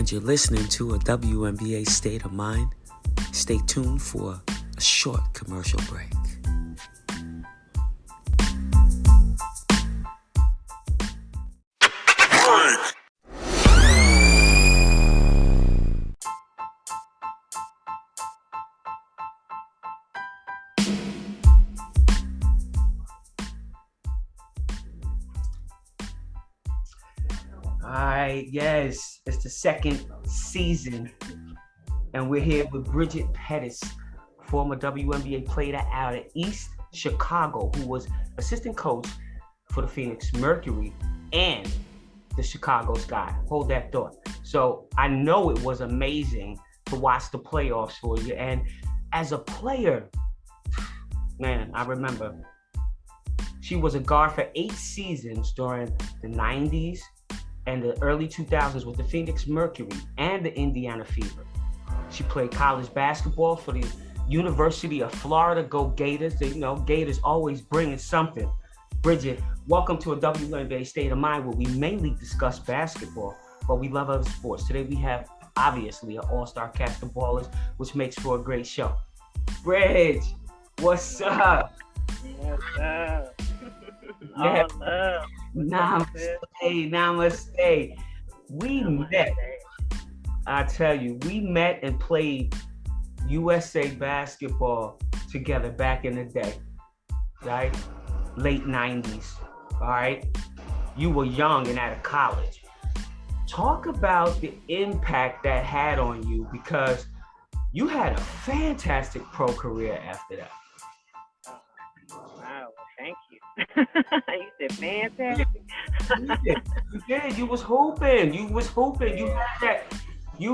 and you're listening to a WNBA State of Mind. Stay tuned for a short commercial break. Yes, it's the second season, and we're here with Bridget Pettis, former WNBA player out of East Chicago, who was assistant coach for the Phoenix Mercury and the Chicago Sky. Hold that thought. So I know it was amazing to watch the playoffs for you, and as a player, man, I remember she was a guard for 8 seasons during the 90s and the early 2000s with the Phoenix Mercury and the Indiana Fever. She played college basketball for the University of Florida. Go Gators. Gators always bringing something. Bridget, welcome to a WNBA State of Mind where we mainly discuss basketball, but we love other sports. Today we have, obviously, an all-star cast of ballers, which makes for a great show. Bridge, what's up? What's up? Yeah. All love. Namaste. We met. I tell you, we met and played USA basketball together back in the day, right? Late 90s, all right? You were young and out of college. Talk about the impact that had on you, because you had a fantastic pro career after that. Wow, thank you. You said fantastic. You did. You was hooping. You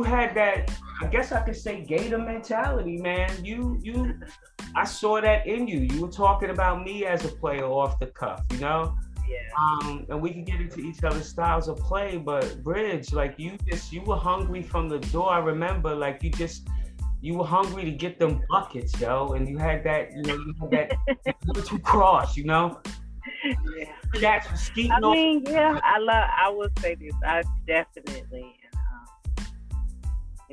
had that, I guess I could say, Gator mentality, man. I saw that in you. You were talking about me as a player off the cuff, Yeah. And we can get into each other's styles of play, but Bridge, like you were hungry from the door. I remember, like you were hungry to get them buckets, yo, and you had that little cross, Yeah. That's I will say this. I definitely,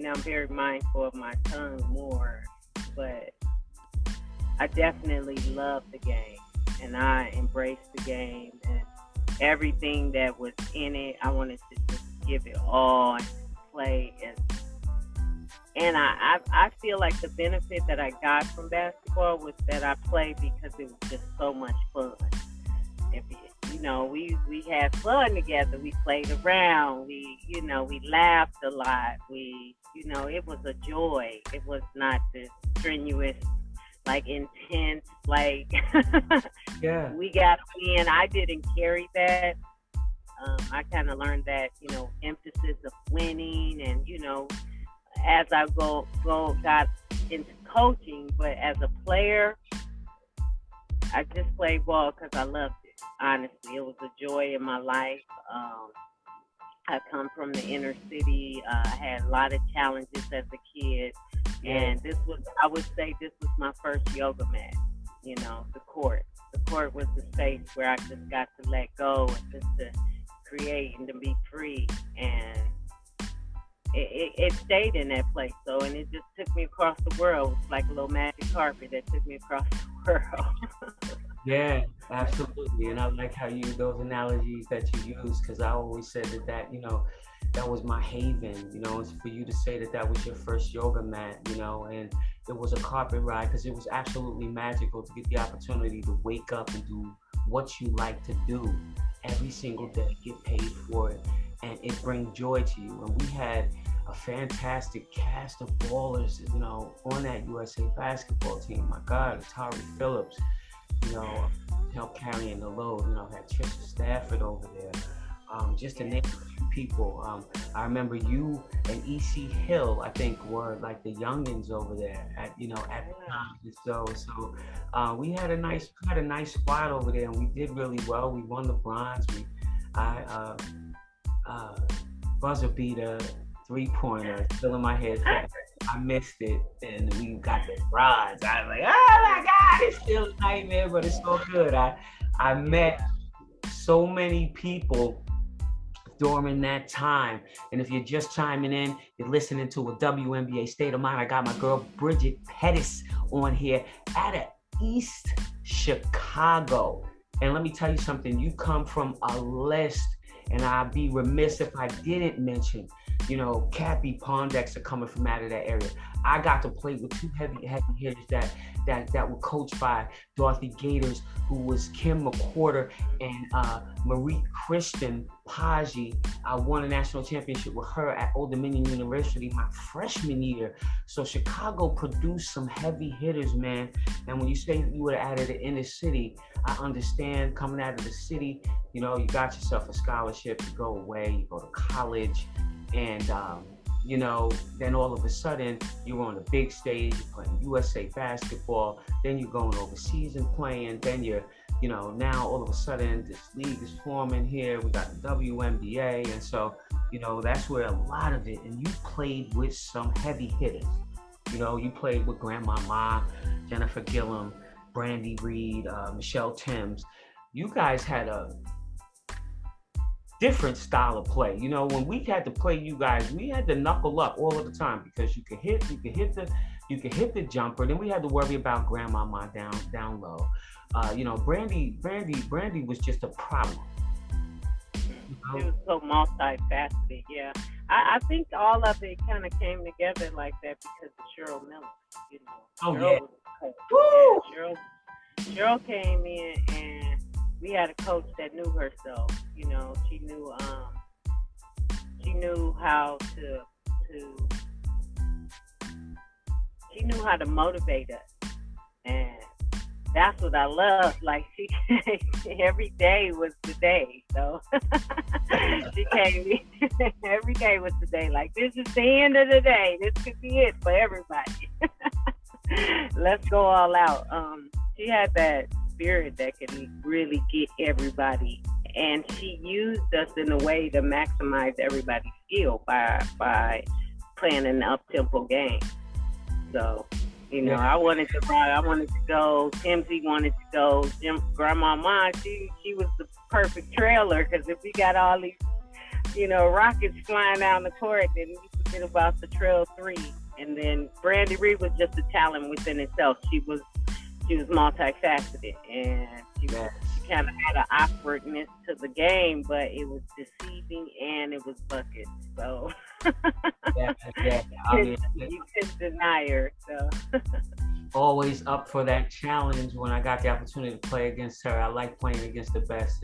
I'm very mindful of my tongue more, but I definitely love the game, and I embraced the game, and everything that was in it, I wanted to just give it all and play. And I feel like the benefit that I got from basketball was that I played because it was just so much fun. We had fun together. We played around. We laughed a lot. It was a joy. It was not this strenuous, intense, yeah. We got to win. I didn't carry that. I kind of learned that, emphasis of winning, and, as I got into coaching, but as a player, I just played ball because I loved it. Honestly, it was a joy in my life. I come from the inner city. I had a lot of challenges as a kid, and I would say this was my first yoga mat. The court. The court was the space where I just got to let go and just to create and to be free. And it stayed in that place. And it just took me across the world. It's like a little magic carpet that took me across the world. Yeah, absolutely. And I like how those analogies that you use, because I always said that was my haven, it's for you to say that was your first yoga mat, and it was a carpet ride, because it was absolutely magical to get the opportunity to wake up and do what you like to do every single day, get paid for it, and it brings joy to you. And we had a fantastic cast of ballers, on that USA basketball team. My God, Atari Phillips, help carrying the load. Had Trisha Stafford over there. Just to name a few people. I remember you and E.C. Hill, I think, were like the youngins over there at the time. So we had a nice squad over there, and we did really well. We won the bronze. Buzzer beater, 3-pointer, still in my head. I missed it, and we got the bronze. I was like, oh my God, it's still a nightmare, but it's so good. I met so many people during that time. And if you're just chiming in, you're listening to a WNBA State of Mind. I got my girl Bridget Pettis on here out of East Chicago. And let me tell you something, you come from a list, and I'd be remiss if I didn't mention, Cappy Pondexter coming from out of that area. I got to play with two heavy hitters that were coached by Dorothy Gators, who was Kim McWhorter and Marie Christian Paggi. I won a national championship with her at Old Dominion University my freshman year. So Chicago produced some heavy hitters, man. And when you say you were out of the inner city, I understand coming out of the city, you got yourself a scholarship, you go away, you go to college, and then all of a sudden you're on a big stage, you're playing USA basketball, then you're going overseas and playing, then you're, now all of a sudden this league is forming here, we got the WNBA, and so, that's where a lot of it, and you played with some heavy hitters. You played with Grandma Ma, Jennifer Gillum, Brandy Reed, Michelle Timms. You guys had a different style of play. When we had to play you guys, we had to knuckle up all of the time because you could hit the jumper. Then we had to worry about Grandma Ma down low. Brandy was just a problem. It was so multifaceted. Yeah, I think all of it kind of came together like that because of Cheryl Miller. Oh Cheryl yeah. Cheryl came in and we had a coach that knew herself. She knew how to motivate us, and that's what I love. Like she every day was the day. So she came in, every day was the day. Like, this is the end of the day. This could be it for everybody. Let's go all out. She had that spirit that could really get everybody, and she used us in a way to maximize everybody's skill by playing an up-tempo game. So, I wanted to ride, I wanted to go, Timsy wanted to go, Grandma Ma, she was the perfect trailer, because if we got all these, rockets flying down the court, then we forget about the trail three. And then Brandy Reed was just a talent within itself. She was multifaceted, and she kind of had an awkwardness to the game, but it was deceiving and it was buckets. So you couldn't deny her. So always up for that challenge. When I got the opportunity to play against her, I like playing against the best,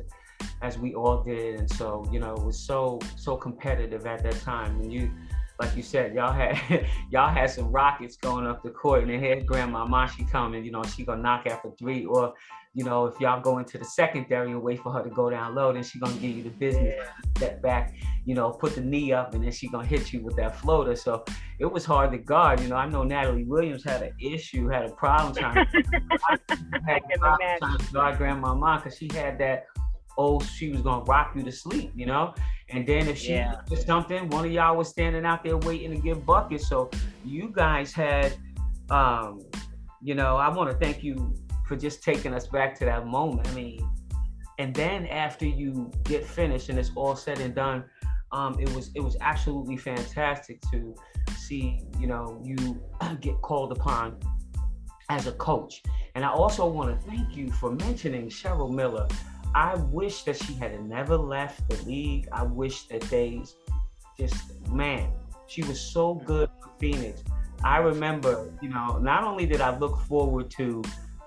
as we all did, and so it was so competitive at that time. And like you said, y'all had some rockets going up the court, and then here's Grandma Ma, she coming, she gonna knock after three, or if y'all go into the secondary and wait for her to go down low, then she gonna give you the business, step back, put the knee up, and then she gonna hit you with that floater. So it was hard to guard. I know Natalie Williams had a problem trying to guard Grandma Ma, because she had that, she was gonna rock you to sleep, and then if she did something, one of y'all was standing out there waiting to give buckets. So you guys had, I want to thank you for just taking us back to that moment. I mean, and then after you get finished and it's all said and done, it was absolutely fantastic to see, you get called upon as a coach. And I also want to thank you for mentioning Cheryl Miller. I wish that she had never left the league. I wish that she was so good for Phoenix. I remember, not only did I look forward to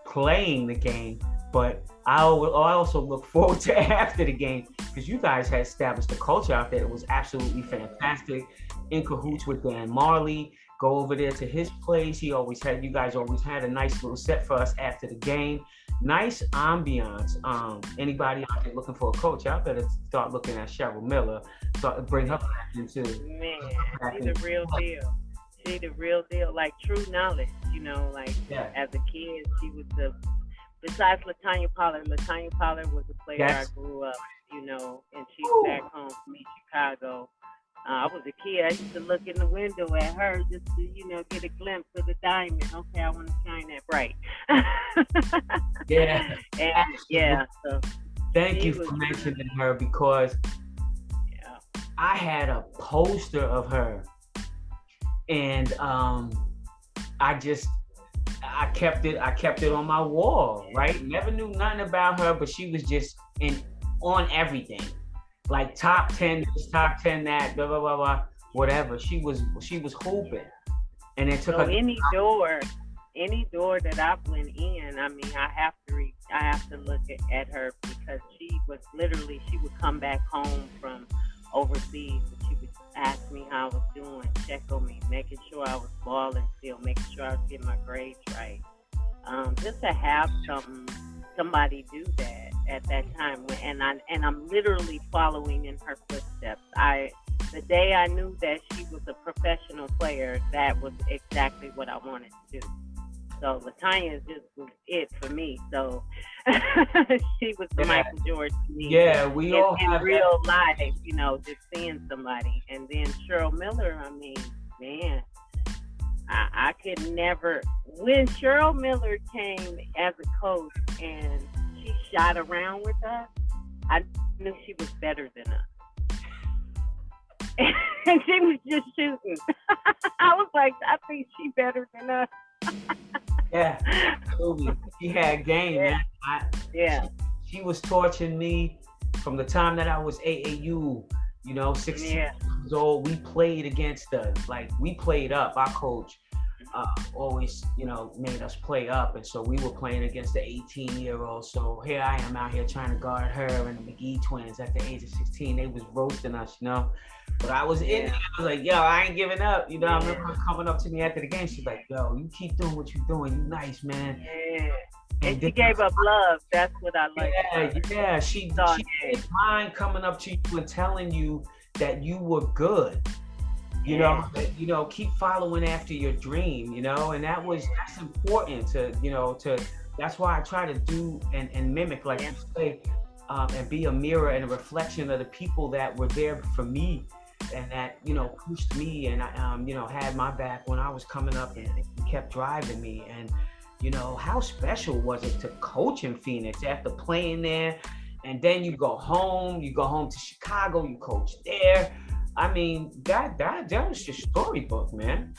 playing the game, but I also look forward to after the game, because you guys had established a culture out there that was absolutely fantastic. In cahoots with Dan Marley, go over there to his place. You guys always had a nice little set for us after the game. Nice ambiance. Anybody out there looking for a coach, I better start looking at Cheryl Miller. Bring her back into. Man, she's the real deal. She's the real deal. Like, true knowledge. As a kid, she was besides LaTanya Pollard. LaTanya Pollard was a player I grew up, and she's back home from Chicago. I was a kid. I used to look in the window at her just to, get a glimpse of the diamond. Okay, I want to shine that bright. So thank you for mentioning her, because I had a poster of her, and I just I kept it on my wall, right? Never knew nothing about her, but she was just in on everything. Like top 10 this, top 10 that, blah blah blah blah, whatever. She was hooping. And it took So her any door that I went in, I mean, I have to look at her, because she would come back home from overseas, and she would ask me how I was doing, check on me, making sure I was balling still, making sure I was getting my grades right. Just to have somebody do that at that time, and I'm literally following in her footsteps. The day I knew that she was a professional player, that was exactly what I wanted to do. So LaTanya just was it for me. So she was the Michael Jordan to me. Yeah, we all in have real life, just seeing somebody. And then Cheryl Miller, I mean, man, I could never. When Cheryl Miller came as a coach and she shot around with us, I knew she was better than us. And she was just shooting. I was like, I think she's better than us. Yeah, absolutely. She had game, man. She was torching me from the time that I was AAU, 16 years old. We played against her. Like, we played up. Our coach always, made us play up. And so we were playing against the 18-year-old. So here I am out here trying to guard her and the McGee twins at the age of 16. They was roasting us, But I was in there. I was like, yo, I ain't giving up. I remember her coming up to me after the game. She's like, yo, you keep doing what you're doing. You nice, man. Yeah. And she gave up love. That's what I like. Yeah. She didn't mind coming up to you and telling you that you were good. Keep following after your dream, and that's important to that's why I try to do and mimic, like you say, and be a mirror and a reflection of the people that were there for me and that, pushed me and, had my back when I was coming up and kept driving me. And, how special was it to coach in Phoenix after playing there? And then you go home to Chicago, you coach there. I mean, that was your storybook, man.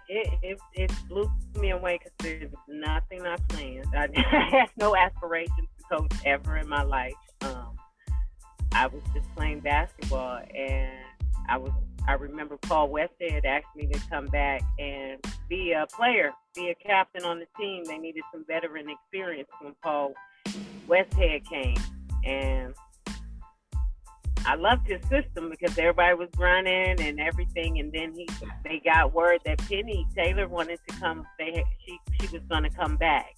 It blew me away, because there's nothing I planned. I had no aspirations to coach ever in my life. I was just playing basketball, and I remember Paul Westhead asked me to come back and be a player, be a captain on the team. They needed some veteran experience when Paul Westhead came, and I loved his system because everybody was running and everything. And then they got word that Penny Taylor wanted to come. She was going to come back,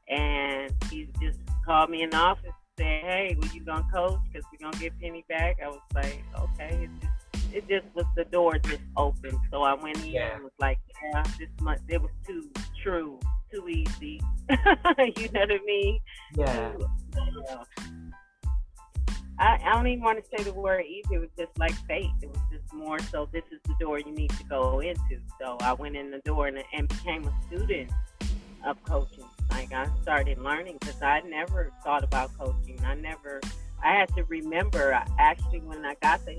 and he just called me in the office and said, "Hey, were you going to coach? Because we're going to get Penny back." I was like, "Okay." It just was, the door just opened. So I went in and was like, "Yeah, this month it was too easy." You know what I mean? Yeah. I don't even want to say the word easy. It was just like fate. It was just more so, this is the door you need to go into. So I went in the door and became a student of coaching. Like, I started learning, because I never thought about coaching. I had to remember, actually, when I got the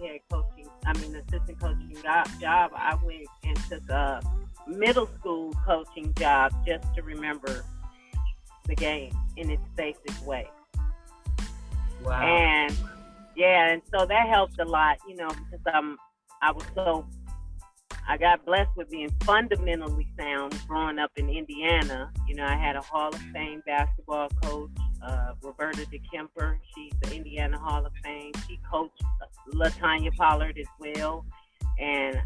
assistant coaching job, I went and took a middle school coaching job just to remember the game in its basic way. Wow. And so that helped a lot, because I got blessed with being fundamentally sound growing up in Indiana. I had a Hall of Fame basketball coach, Roberta DeKemper. She's the Indiana Hall of Fame. She coached LaTanya Pollard as well, and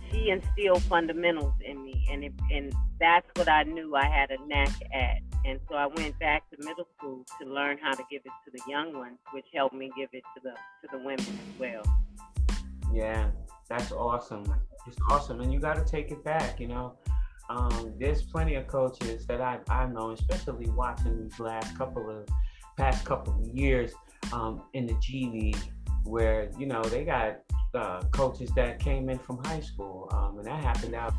she instilled fundamentals in me, and that's what I knew I had a knack at. And so I went back to middle school to learn how to give it to the young ones, which helped me give it to the women as well. Yeah, that's awesome. It's awesome, and you got to take it back. There's plenty of coaches that I've known, especially watching these past couple of years in the G League, where they got coaches that came in from high school, and that happened out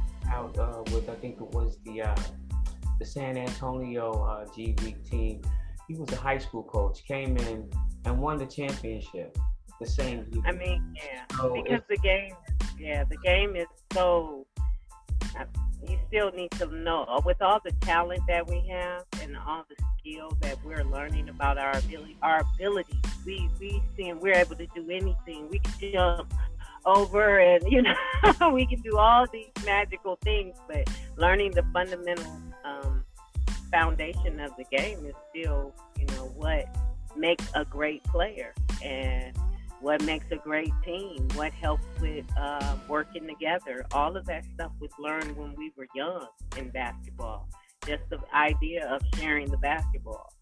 with, I think it was the San Antonio G League team. He was a high school coach, came in and won the championship. the same level. I mean, yeah, So because the game is so. You still need to know, with all the talent that we have and all the skill that we're learning about our abilities. We see we're able to do anything. We can jump over, and we can do all these magical things. But learning the fundamental foundation of the game is still, what makes a great player and what makes a great team, what helps with working together. All of that stuff was learned when we were young in basketball. Just the idea of sharing the basketball,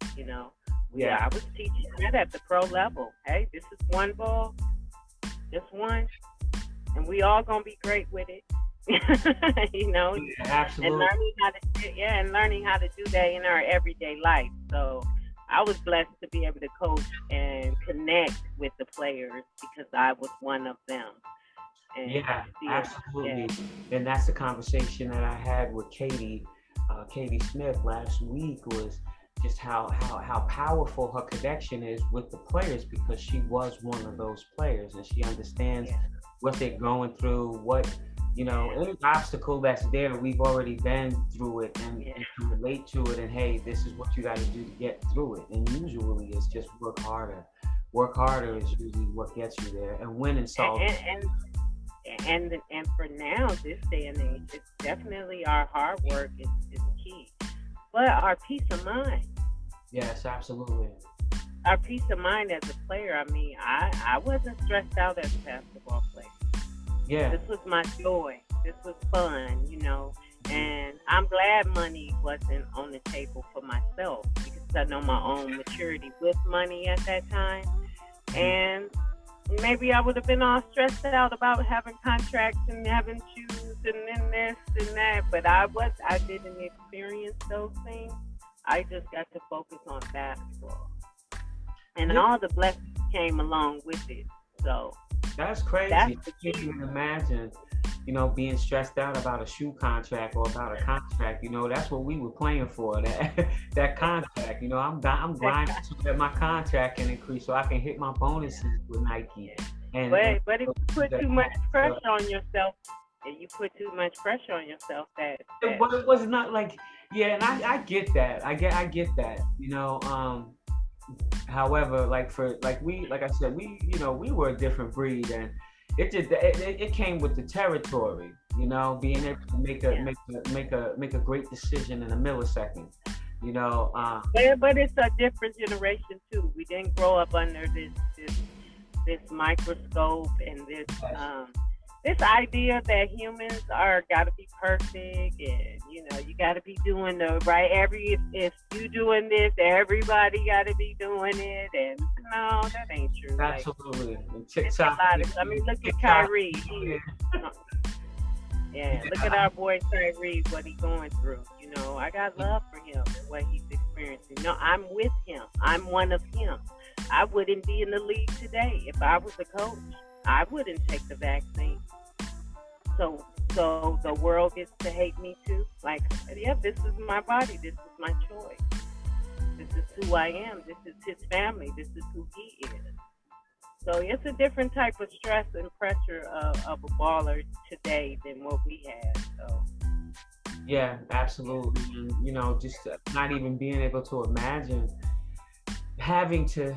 Yeah, I was teaching that at the pro level. Hey, this is one ball, just one, and we all gonna be great with it. Yeah, absolutely. And learning how to do that in our everyday life. So I was blessed to be able to coach and connect with the players because I was one of them. And yeah, absolutely. Yeah. And that's the conversation that I had with Katie Smith last week, was just how powerful her connection is with the players, because she was one of those players and she understands what they're going through, what any obstacle that's there, we've already been through it and can relate to it, and hey, this is what you got to do to get through it. And usually it's just work harder. Work harder is usually what gets you there, and win and solve. And for now, this day and age, it's definitely our hard work is key, but our peace of mind. Yes, absolutely. Our peace of mind as a player. I mean, I wasn't stressed out as a basketball player. Yeah. This was my joy. This was fun, and I'm glad money wasn't on the table for myself, because I know my own maturity with money at that time. And maybe I would have been all stressed out about having contracts and having shoes and then this and that, but I didn't experience those things. I just got to focus on basketball. And all the blessings came along with it. So that's crazy. I can't even imagine, being stressed out about a shoe contract or about a contract. That's what we were playing for, that contract. I'm grinding so that my contract can increase so I can hit my bonuses with Nike. But if you put too much pressure on yourself, But it was not like, and I get that. I get that. However, like I said, we were a different breed, and it came with the territory, being able to make a great decision in a millisecond, But it's a different generation too. We didn't grow up under this microscope and this idea that humans got to be perfect, and you got to be doing the right. If you doing this, everybody got to be doing it, and no, that ain't true. Absolutely. Look at Kyrie. Look at our boy Kyrie, what he's going through. I got love for him and what he's experiencing. I'm with him. I'm one of him. I wouldn't be in the league today if I was a coach. I wouldn't take the vaccine. So the world gets to hate me too. Like, this is my body. This is my choice. This is who I am. This is his family. This is who he is. So it's a different type of stress and pressure of a baller today than what we had. So. Yeah, absolutely. And, just not even being able to imagine having to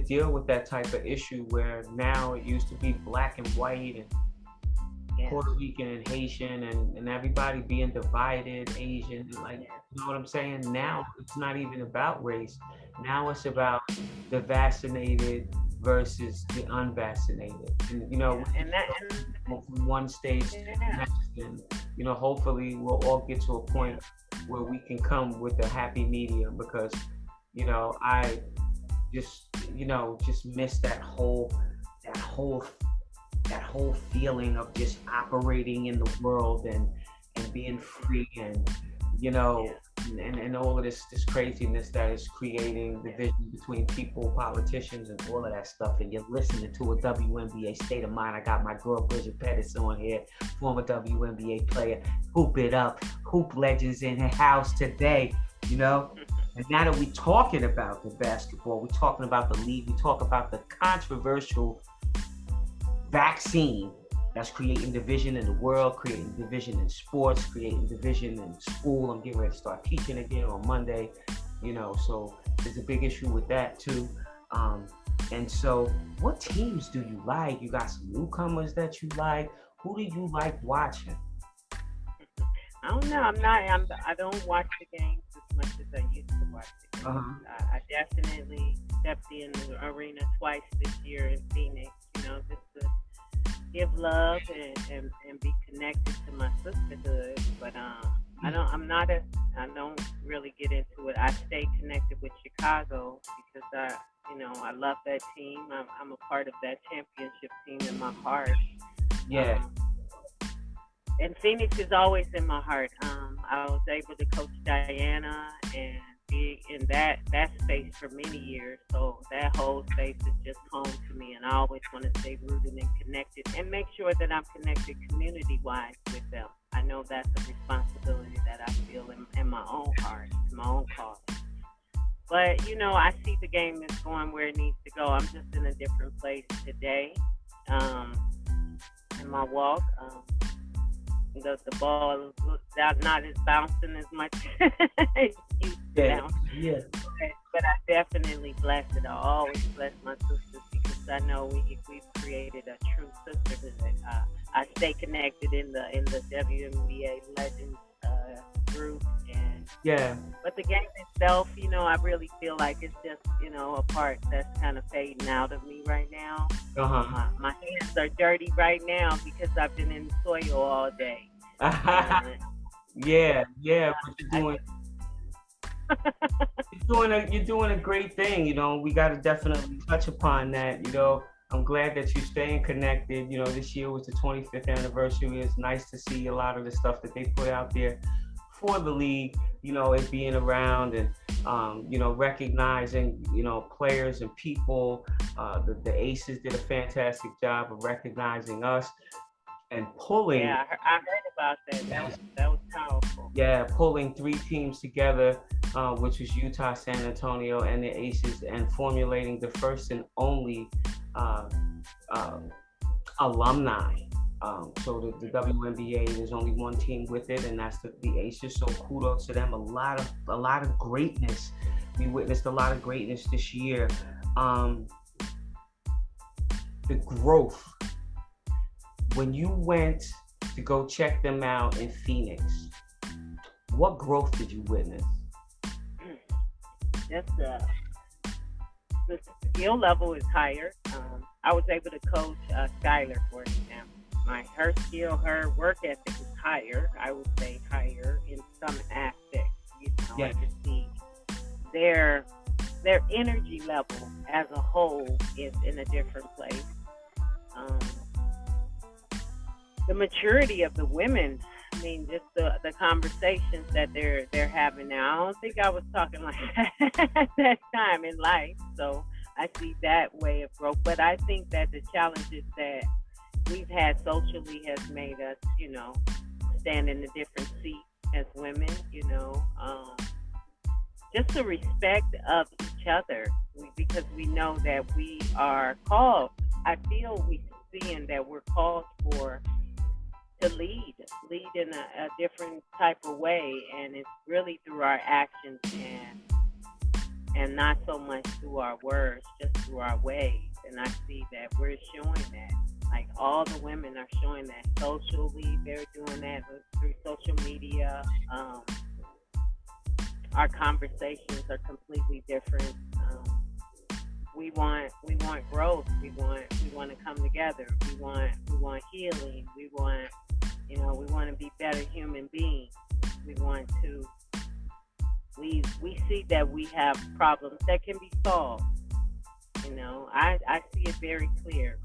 deal with that type of issue, where now it used to be black and white and Puerto Rican and Haitian and everybody being divided, Asian, you know what I'm saying? Now it's not even about race. Now it's about the vaccinated versus the unvaccinated. And from one stage to the next, and hopefully we'll all get to a point where we can come with a happy medium, because I just miss that whole feeling of just operating in the world and being free, and and all of this craziness that is creating division between people, politicians, and all of that stuff. And you're listening to a WNBA State of Mind. I got my girl Bridget Pettis on here, former WNBA player, hoop it up, hoop legends in her house today, And now that we're talking about the basketball, we're talking about the league, we talk about the controversial vaccine that's creating division in the world, creating division in sports, creating division in school. I'm getting ready to start teaching again on Monday, so there's a big issue with that too. And so what teams do you like? You got some newcomers that you like. Who do you like watching? I don't know. I don't watch the games as much as I used to watch the games. I definitely stepped in the arena twice this year in Phoenix, just to give love and be connected to my sisterhood. But I don't really get into it. I stay connected with Chicago because I love that team. I'm a part of that championship team in my heart. Yeah. And Phoenix is always in my heart. I was able to coach Diana and be in that space for many years. So that whole space is just home to me. And I always want to stay rooted and connected and make sure that I'm connected community-wise with them. I know that's a responsibility that I feel in my own heart, in my own cause. But, I see the game is going where it needs to go. I'm just in a different place today in my walk. The ball is not as bouncing as much as it used to bounce. Yeah. But I definitely bless it. I always bless my sisters because I know we've created a true sisterhood. I stay connected in the WNBA Legends group. But the game itself, I really feel like it's just, a part that's kind of fading out of me right now. My hands are dirty right now because I've been in soil all day. Yeah, but you're doing a great thing. We got to definitely touch upon that. I'm glad that you're staying connected. This year was the 25th anniversary. It's nice to see a lot of the stuff that they put out there for the league, it being around and, recognizing, players and people. The Aces did a fantastic job of recognizing us and pulling. Yeah, I heard about that. That was powerful. Yeah, pulling 3 teams together, which was Utah, San Antonio, and the Aces, and formulating the first and only alumni. So the WNBA, there's only one team with it, and that's the Aces. So kudos to them. A lot of greatness. We witnessed a lot of greatness this year. The growth. When you went to go check them out in Phoenix, what growth did you witness? Just the skill level is higher. I was able to coach Skylar, for example. Her work ethic is higher. I would say higher in some aspects. I could see their energy level as a whole is in a different place. The maturity of the women. I mean, just the conversations that they're having now. I don't think I was talking like that at that time in life. So I see that way of growth. But I think that the challenges that we've had socially has made us, stand in a different seat as women, just the respect of each other, because we know that we are called. I feel we seeing that we're called to lead in a different type of way, and it's really through our actions and not so much through our words, just through our ways. And I see that we're showing that. Like, all the women are showing that socially. They're doing that through social media. Our conversations are completely different. We want growth. We want to come together. We want healing. We want to be better human beings. We want to. We see that we have problems that can be solved. I see it very clear.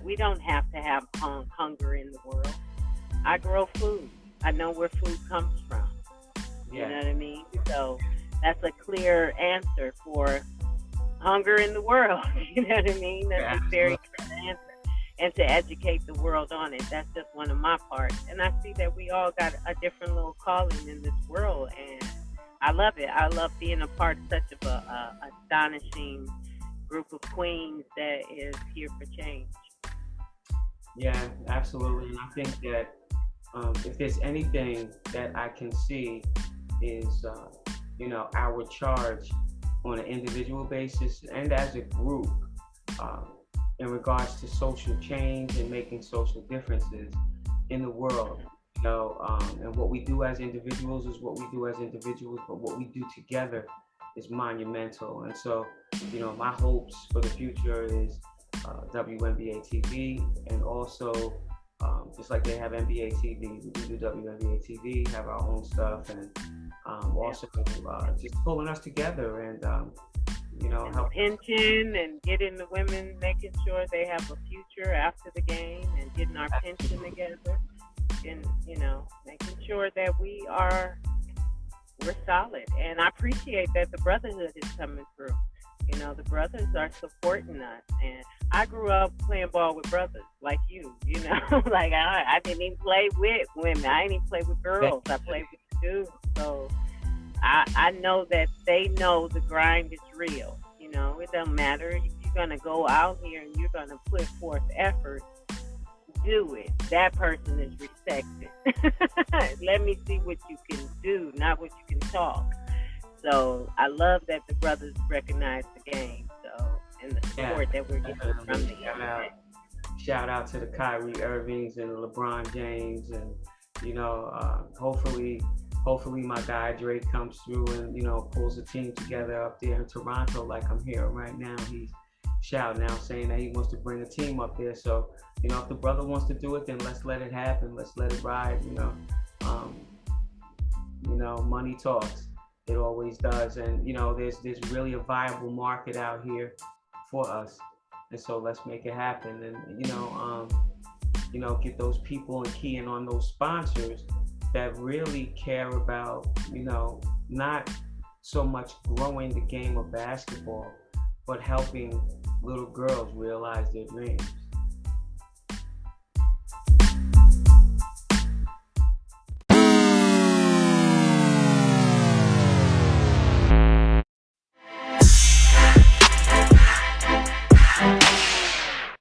We don't have to have hunger in the world. I grow food. I know where food comes from. You know what I mean? So that's a clear answer for hunger in the world. You know what I mean? That's a very clear answer. And to educate the world on it, that's just one of my parts. And I see that we all got a different little calling in this world. And I love it. I love being a part of such of a astonishing group of queens that is here for change. Yeah, absolutely. And I think that if there's anything that I can see is, our charge on an individual basis and as a group um, in regards to social change and making social differences in the world. And what we do as individuals is what we do as individuals, but what we do together is monumental. And so, my hopes for the future is WNBA TV, and also just like they have NBA TV, we do WNBA TV, have our own stuff, and also just pulling us together and help pension and getting the women, making sure they have a future after the game, and getting our pension together, and making sure that we're solid. And I appreciate that the brotherhood is coming through. The brothers are supporting us. And I grew up playing ball with brothers like you, like I didn't even play with women. I didn't even play with girls. I played with dudes. So I know that they know the grind is real. It doesn't matter if you're going to go out here and you're going to put forth effort, do it. That person is respected. Let me see what you can do, not what you can talk. So I love that the brothers recognize the game, and the support that we're getting from the young. Shout out to the Kyrie Irvings and the LeBron James, and hopefully my guy Drake comes through and pulls a team together up there in Toronto like I'm hearing right now. He's shouting out saying that he wants to bring a team up there. So if the brother wants to do it, then let's let it happen. Let's let it ride. Money talks. It always does, and there's really a viable market out here for us, and so let's make it happen. And get those people and key in on those sponsors that really care about not so much growing the game of basketball, but helping little girls realize their dreams.